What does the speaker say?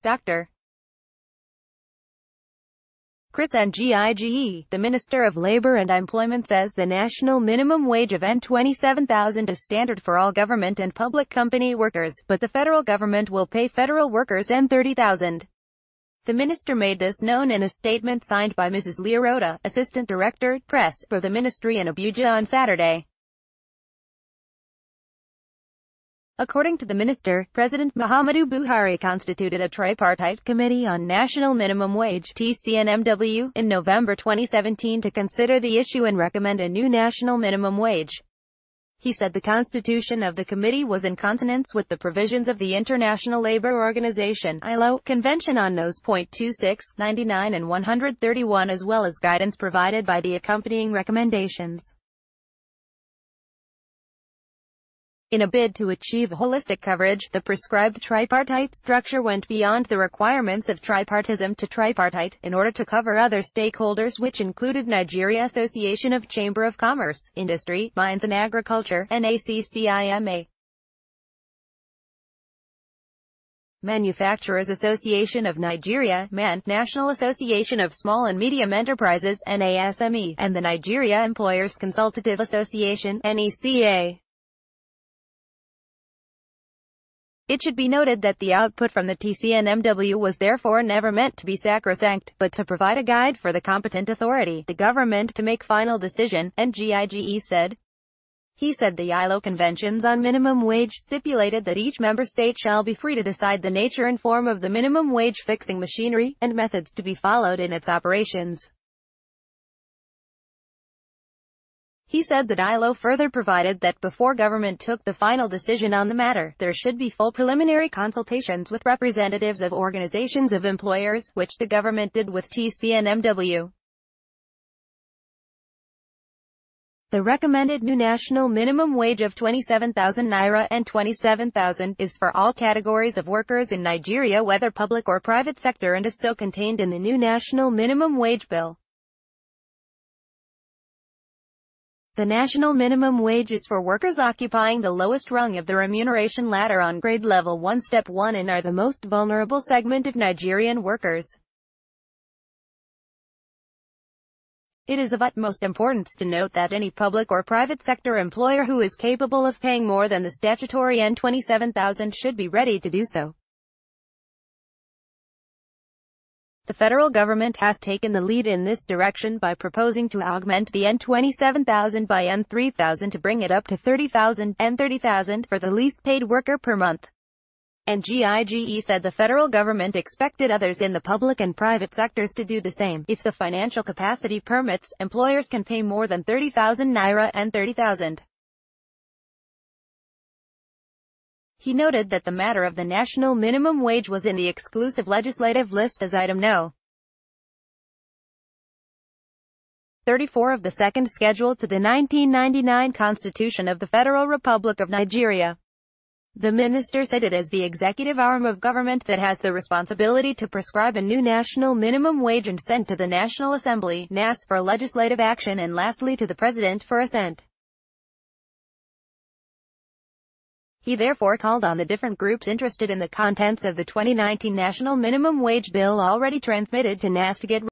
Dr. Chris Ngige, the Minister of Labour and Employment, says the national minimum wage of N27,000 is standard for all government and public company workers, but the federal government will pay federal workers N30,000. The minister made this known in a statement signed by Mrs. lliya Rhoda, Assistant Director, Press, for the ministry in Abuja on Saturday. According to the minister, President Muhammadu Buhari constituted a tripartite committee on national minimum wage (TCNMW) in November 2017 to consider the issue and recommend a new national minimum wage. He said the constitution of the committee was in consonance with the provisions of the International Labour Organization (ILO) Convention on Nos. 26, 99 and 131, as well as guidance provided by the accompanying recommendations. In a bid to achieve holistic coverage, the prescribed tripartite structure went beyond the requirements of tripartism to tripartite, in order to cover other stakeholders, which included Nigeria Association of Chamber of Commerce, Industry, Mines and Agriculture, NACCIMA, Manufacturers Association of Nigeria, MAN, National Association of Small and Medium Enterprises, NASME, and the Nigeria Employers Consultative Association, NECA. It should be noted that the output from the TCNMW was therefore never meant to be sacrosanct, but to provide a guide for the competent authority, the government, to make final decision, Ngige said. He said the ILO conventions on minimum wage stipulated that each member state shall be free to decide the nature and form of the minimum wage fixing machinery, and methods to be followed in its operations. He said that ILO further provided that before government took the final decision on the matter, there should be full preliminary consultations with representatives of organizations of employers, which the government did with TCNMW. The recommended new national minimum wage of 27,000 naira and 27,000 is for all categories of workers in Nigeria, whether public or private sector, and is so contained in the new national minimum wage bill. The national minimum wage is for workers occupying the lowest rung of the remuneration ladder on grade level 1 step 1 and are the most vulnerable segment of Nigerian workers. It is of utmost importance to note that any public or private sector employer who is capable of paying more than the statutory N27,000 should be ready to do so. The federal government has taken the lead in this direction by proposing to augment the N27,000 by N3,000 to bring it up to 30,000, N30,000, for the least paid worker per month. Ngige said the federal government expected others in the public and private sectors to do the same. If the financial capacity permits, employers can pay more than 30,000 naira and 30,000. He noted that the matter of the national minimum wage was in the exclusive legislative list as item No. 34 of the second schedule to the 1999 Constitution of the Federal Republic of Nigeria. The minister said it is the executive arm of government that has the responsibility to prescribe a new national minimum wage and send to the National Assembly (NAS) for legislative action, and lastly to the President for assent. He therefore called on the different groups interested in the contents of the 2019 National Minimum Wage Bill already transmitted to NAS to get